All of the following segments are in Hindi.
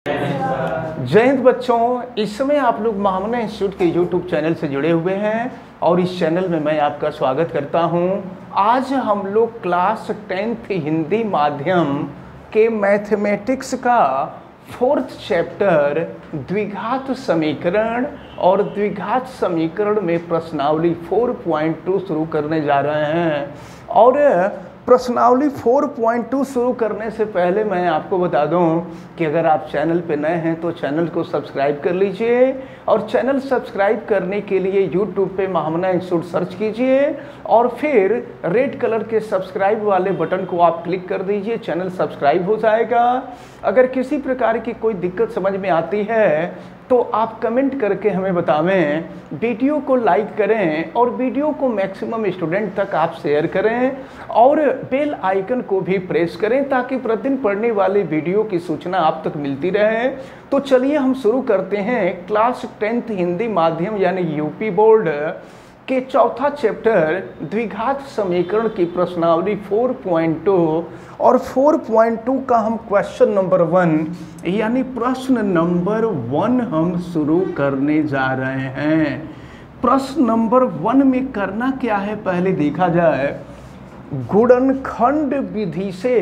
जय हिंद बच्चों, इस समय आप लोग महामना इंस्टीट्यूट के यूट्यूब चैनल से जुड़े हुए हैं और इस चैनल में मैं आपका स्वागत करता हूं। आज हम लोग क्लास 10th हिंदी माध्यम के मैथमेटिक्स का 4th चैप्टर द्विघात समीकरण और द्विघात समीकरण में प्रश्नावली 4.2 शुरू करने जा रहे हैं। और प्रश्नावली 4.2 शुरू करने से पहले मैं आपको बता दूं कि अगर आप चैनल पे नए हैं तो चैनल को सब्सक्राइब कर लीजिए और चैनल सब्सक्राइब करने के लिए यूट्यूब पे महामना इंस्टीट्यूट सर्च कीजिए और फिर रेड कलर के सब्सक्राइब वाले बटन को आप क्लिक कर दीजिए, चैनल सब्सक्राइब हो जाएगा। अगर किसी प्रकार की कोई दिक्कत समझ में आती है तो आप कमेंट करके हमें बतावें, वीडियो को लाइक करें और वीडियो को मैक्सिमम स्टूडेंट तक आप शेयर करें और बेल आइकन को भी प्रेस करें ताकि प्रतिदिन पढ़ने वाले वीडियो की सूचना आप तक मिलती रहे। तो चलिए हम शुरू करते हैं क्लास 10th हिंदी माध्यम यानी यूपी बोर्ड के चौथा चैप्टर द्विघात समीकरण की प्रश्नावली 4.2 और 4.2 का हम क्वेश्चन नंबर 1 यानी प्रश्न नंबर 1 हम शुरू करने जा रहे हैं। प्रश्न नंबर 1 में करना क्या है पहले देखा जाए। गुणनखंड विधि से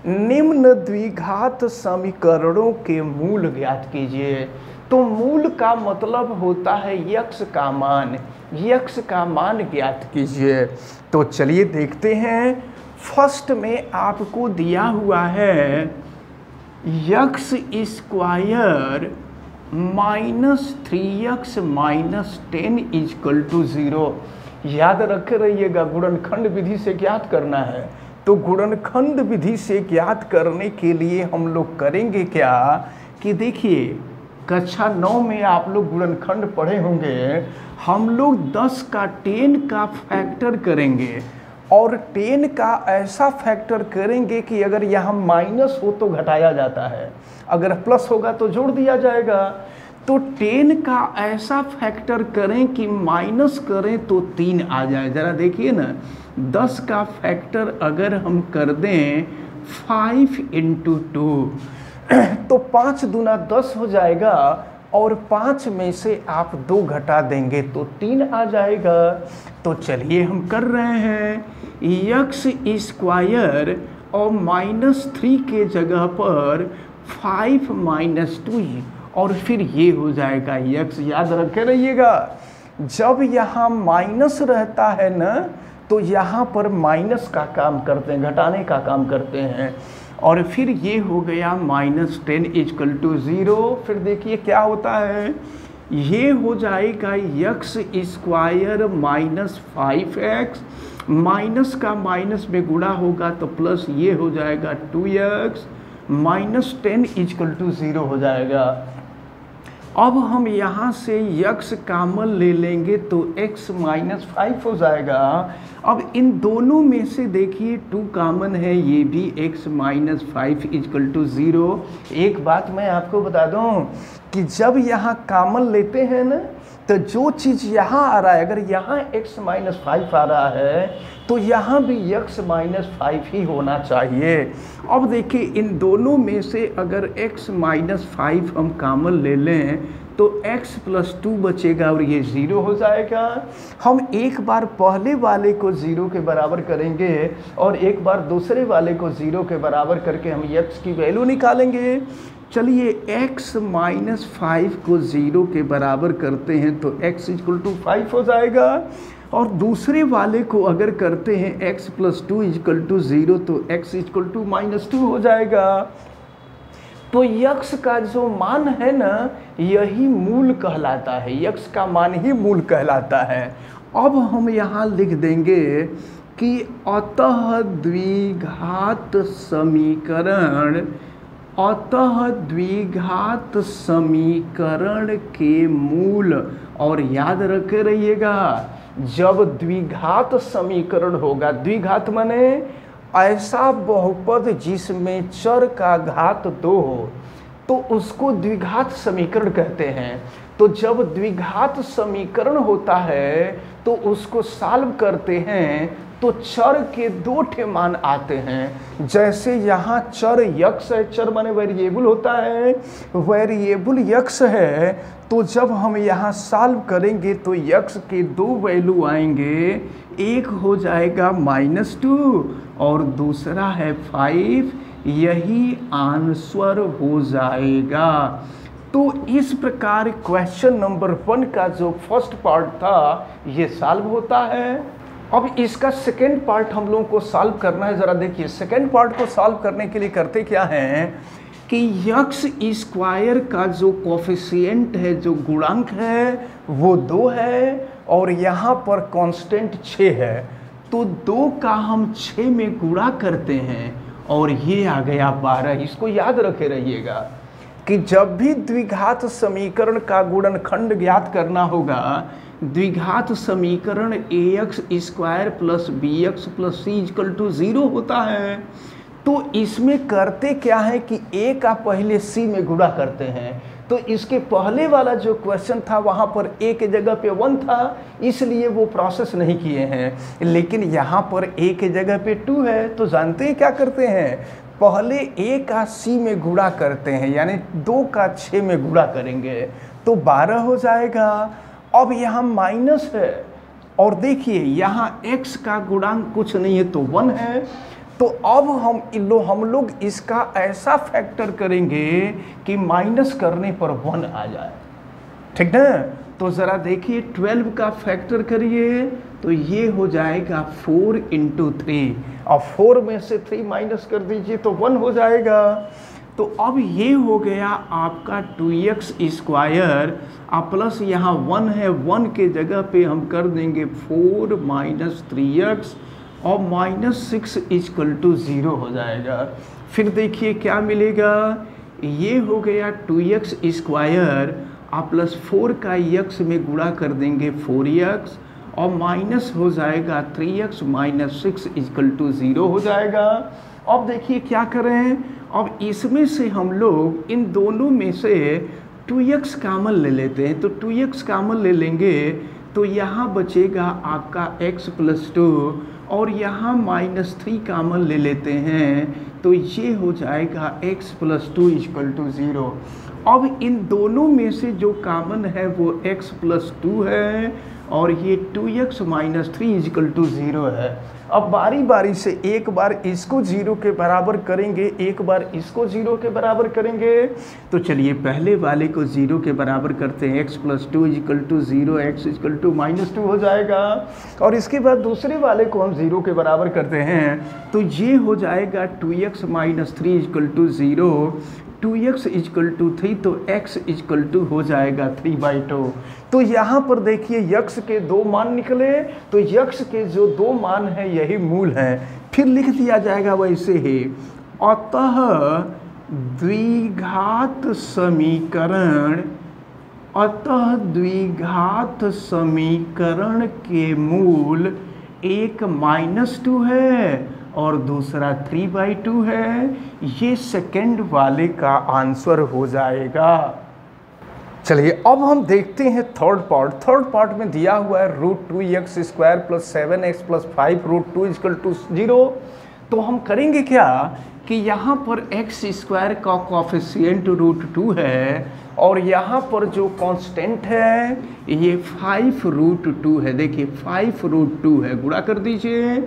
निम्न द्विघात समीकरणों के मूल ज्ञात कीजिए। तो मूल का मतलब होता है यक्स का मान, यक्स का मान ज्ञात कीजिए। तो चलिए देखते हैं। फर्स्ट में आपको दिया हुआ है यक्स स्क्वायर -3x - 10 = 0। याद रखे रहिएगा, गुणनखंड विधि से ज्ञात करना है। तो गुणनखंड विधि से ज्ञात करने के लिए हम लोग करेंगे क्या कि देखिए, कक्षा 9 में आप लोग गुणनखंड पढ़े होंगे। हम लोग 10 का 10 का फैक्टर करेंगे और 10 का ऐसा फैक्टर करेंगे कि अगर यहाँ माइनस हो तो घटाया जाता है, अगर प्लस होगा तो जोड़ दिया जाएगा। तो 10 का ऐसा फैक्टर करें कि माइनस करें तो 3 आ जाए। ज़रा देखिए ना, 10 का फैक्टर अगर हम कर दें 5 × 2 तो 5 दूना 10 हो जाएगा और 5 में से आप 2 घटा देंगे तो 3 आ जाएगा। तो चलिए हम कर रहे हैं यक्स स्क्वायर और -3 के जगह पर 5 - 2 और फिर ये हो जाएगा यक्स। याद रखे रहिएगा, जब यहाँ माइनस रहता है ना तो यहाँ पर माइनस का काम करते हैं, घटाने का काम करते हैं। और फिर ये हो गया -10 = 0। फिर देखिए क्या होता है, ये हो जाएगा यक्स स्क्वायर -5x, माइनस का माइनस में गुणा होगा तो प्लस ये हो जाएगा 2x -10 = 0 हो जाएगा। अब हम यहाँ से यक्स कॉमन ले लेंगे तो x -5 हो जाएगा। अब इन दोनों में से देखिए 2 कॉमन है, ये भी x -5 = 0। एक बात मैं आपको बता दूं कि जब यहाँ कॉमन लेते हैं ना तो जो चीज़ यहाँ आ रहा है, अगर यहाँ x -5 आ रहा है तो यहाँ भी x -5 ही होना चाहिए। अब देखिए इन दोनों में से अगर x -5 हम कॉमन ले लें तो x + 2 बचेगा और ये 0 हो जाएगा। हम एक बार पहले वाले को 0 के बराबर करेंगे और एक बार दूसरे वाले को 0 के बराबर करके हम x की वैल्यू निकालेंगे। चलिए x -5 को 0 के बराबर करते हैं तो x = 5 हो जाएगा और दूसरे वाले को अगर करते हैं x + 2 = 0 तो x = -2 हो जाएगा। तो यक्स का जो मान है ना यही मूल कहलाता है, यक्स का मान ही मूल कहलाता है। अब हम यहाँ लिख देंगे कि अतः द्विघात समीकरण के मूल। और याद रखे रहिएगा, जब द्विघात समीकरण होगा, द्विघात माने ऐसा बहुपद जिसमें चर का घात 2 हो तो उसको द्विघात समीकरण कहते हैं। तो जब द्विघात समीकरण होता है तो उसको सॉल्व करते हैं तो चर के दो ठे मान आते हैं। जैसे यहाँ चर यक्स है, चर माने वेरिएबल होता है, वेरिएबल यक्स है, तो जब हम यहाँ सॉल्व करेंगे तो यक्स के दो वैल्यू आएंगे, एक हो जाएगा -2 और दूसरा है 5, यही आंसर हो जाएगा। तो इस प्रकार क्वेश्चन नंबर 1 का जो फर्स्ट पार्ट था ये सॉल्व होता है। अब इसका सेकेंड पार्ट हम लोगों को सॉल्व करना है। ज़रा देखिए, सेकेंड पार्ट को सॉल्व करने के लिए करते क्या हैं कि यक्स स्क्वायर का जो कोफिशिएंट है, जो गुणांक है, वो 2 है और यहाँ पर कांस्टेंट 6 है। तो 2 का हम 6 में गुणा करते हैं और ये आ गया 12। इसको याद रखे रहिएगा कि जब भी द्विघात समीकरण का गुणनखंड ज्ञात करना होगा, द्विघात समीकरण ax square plus bx plus c equal to 0 होता है। तो इसमें करते क्या है कि a का पहले c में गुणा करते हैं। तो इसके पहले वाला जो क्वेश्चन था वहाँ पर a के जगह पे 1 था, इसलिए वो प्रोसेस नहीं किए हैं। लेकिन यहाँ पर a के जगह पे 2 है, तो जानते हैं क्या करते हैं, पहले a का c में गुणा करते हैं, यानी 2 का 6 में गुणा करेंगे तो 12 हो जाएगा। अब यहाँ माइनस है और देखिए यहाँ x का गुणांक कुछ नहीं है तो 1 है। तो अब हम लोग इसका ऐसा फैक्टर करेंगे कि माइनस करने पर 1 आ जाए, ठीक ना। तो ज़रा देखिए 12 का फैक्टर करिए तो ये हो जाएगा 4 × 3 और 4 में से 3 माइनस कर दीजिए तो 1 हो जाएगा। तो अब ये हो गया आपका 2x स्क्वायर प्लस यहाँ 1 है, 1 के जगह पे हम कर देंगे 4 - 3x और -6 इक्वल टू 0 हो जाएगा। फिर देखिए क्या मिलेगा, ये हो गया 2x स्क्वायर प्लस 4 का x में गुणा कर देंगे 4x और माइनस हो जाएगा 3x - 6 इक्वल टू 0 हो जाएगा। अब देखिए क्या करें, अब इसमें से हम लोग इन दोनों में से 2x कॉमन ले लेते हैं। तो 2x कॉमन ले लेंगे तो यहाँ बचेगा आपका x + 2 और यहाँ -3 कॉमन ले लेते हैं तो ये हो जाएगा x + 2 = 0। अब इन दोनों में से जो कॉमन है वो x + 2 है और ये 2x - 3 = 0 है। अब बारी बारी से एक बार इसको 0 के बराबर करेंगे, एक बार इसको 0 के बराबर करेंगे। तो चलिए पहले वाले को 0 के बराबर करते हैं, x + 2 = 0, x = -2 हो जाएगा। और इसके बाद दूसरे वाले को हम 0 के बराबर करते हैं तो ये हो जाएगा 2x - 3 = 0, 2x = 3 तो x = हो जाएगा 3/2। तो यहाँ पर देखिए यक्स के 2 मान निकले, तो यक्स के जो 2 मान हैं यही मूल हैं। फिर लिख दिया जाएगा वैसे ही, अतः द्विघात समीकरण के मूल एक -2 है और दूसरा 3/2 है। ये सेकंड वाले का आंसर हो जाएगा। चलिए अब हम देखते हैं थर्ड पार्ट। थर्ड पार्ट में दिया हुआ है √2x² + 7x + 5 √2 = 0। तो हम करेंगे क्या कि यहाँ पर x² का कोफिशिएंट √2 है और यहाँ पर जो कांस्टेंट है ये 5 √2 है। देखिए 5 √2 है, गुणा कर दीजिए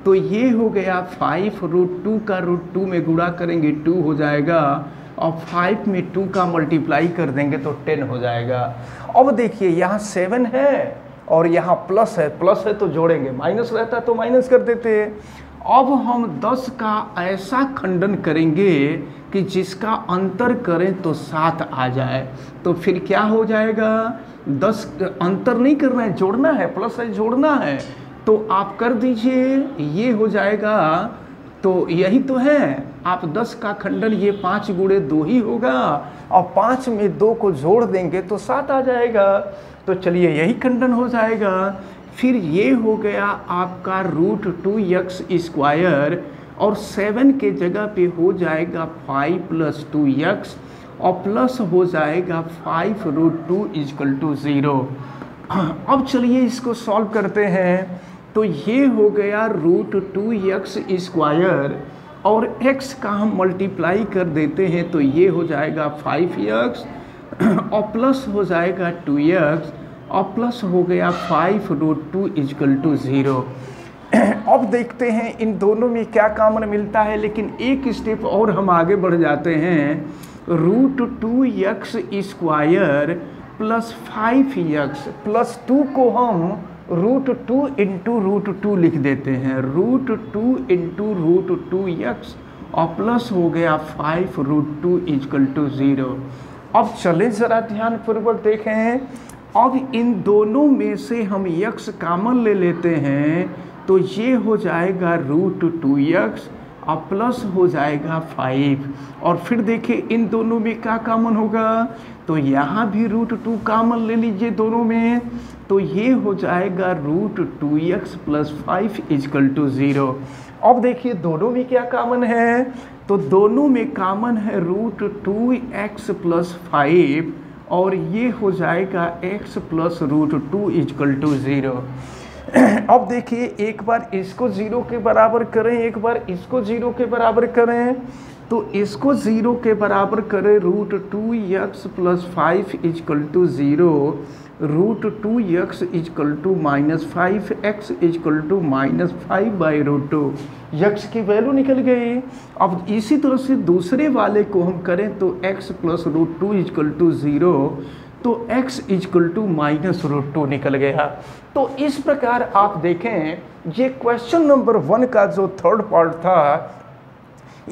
तो ये हो गया 5 √2 का √2 में गुणा करेंगे 2 हो जाएगा और 5 में 2 का मल्टीप्लाई कर देंगे तो 10 हो जाएगा। अब देखिए यहाँ 7 है और यहाँ प्लस है तो जोड़ेंगे, माइनस रहता तो माइनस कर देते। अब हम 10 का ऐसा खंडन करेंगे कि जिसका अंतर करें तो 7 आ जाए। तो फिर क्या हो जाएगा, 10 अंतर नहीं करना है, जोड़ना है, प्लस है जोड़ना है। तो आप कर दीजिए, ये हो जाएगा। तो यही तो है, आप 10 का खंडन, ये 5 × 2 ही होगा और 5 में 2 को जोड़ देंगे तो 7 आ जाएगा। तो चलिए यही खंडन हो जाएगा। फिर ये हो गया आपका √2x² और 7 के जगह पे हो जाएगा 5 + 2x और प्लस हो जाएगा 5 √2 = 0। अब चलिए इसको सॉल्व करते हैं। तो ये हो गया √2x², और x का हम मल्टीप्लाई कर देते हैं तो ये हो जाएगा 5x और प्लस हो जाएगा 2x और प्लस हो गया 5√2 = 0। अब देखते हैं इन दोनों में क्या कॉमन मिलता है, लेकिन एक स्टेप और हम आगे बढ़ जाते हैं। √2x² प्लस 5x प्लस 2 को हम √2 × √2 लिख देते हैं, √2 × √2x और प्लस हो गया 5√2 = 0। अब चले ज़रा ध्यानपूर्वक देखें। अब इन दोनों में से हम x कॉमन ले लेते हैं तो ये हो जाएगा √2x और प्लस हो जाएगा 5। और फिर देखिए इन दोनों में क्या कॉमन होगा, तो यहाँ भी √2 कॉमन ले लीजिए दोनों में, तो ये हो जाएगा √2x + 5 = 0। अब देखिए दोनों में क्या कॉमन है, तो दोनों में कॉमन है √2x + 5 और ये हो जाएगा x + √2 = 0। अब देखिए एक बार इसको 0 के बराबर करें, एक बार इसको 0 के बराबर करें, तो इसको 0 के बराबर करें √2x + 5 = 0, √2x = -5x = -5/√2, x की वैल्यू निकल गई। अब इसी तरह से दूसरे वाले को हम करें तो x + √2 = 0, तो x = -√2 निकल गया। तो इस प्रकार आप देखें ये क्वेश्चन नंबर 1 का जो थर्ड पार्ट था,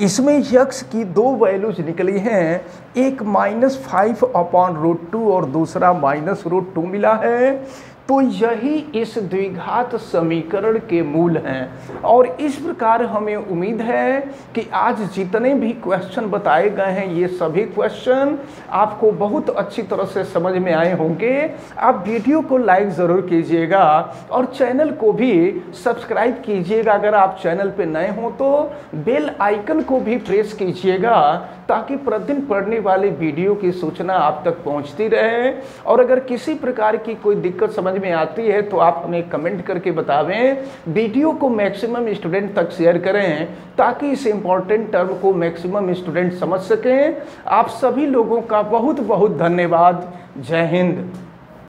इसमें x की दो वैल्यूज निकली हैं, एक -5/√2 और दूसरा -√2 मिला है। तो यही इस द्विघात समीकरण के मूल हैं। और इस प्रकार हमें उम्मीद है कि आज जितने भी क्वेश्चन बताए गए हैं ये सभी क्वेश्चन आपको बहुत अच्छी तरह से समझ में आए होंगे। आप वीडियो को लाइक ज़रूर कीजिएगा और चैनल को भी सब्सक्राइब कीजिएगा। अगर आप चैनल पे नए हो तो बेल आइकन को भी प्रेस कीजिएगा ताकि प्रतिदिन पढ़ने वाले वीडियो की सूचना आप तक पहुंचती रहे। और अगर किसी प्रकार की कोई दिक्कत समझ में आती है तो आप हमें कमेंट करके बतावें। वीडियो को मैक्सिमम स्टूडेंट तक शेयर करें ताकि इस इम्पॉर्टेंट टर्म को मैक्सिमम स्टूडेंट समझ सकें। आप सभी लोगों का बहुत बहुत धन्यवाद। जय हिंद।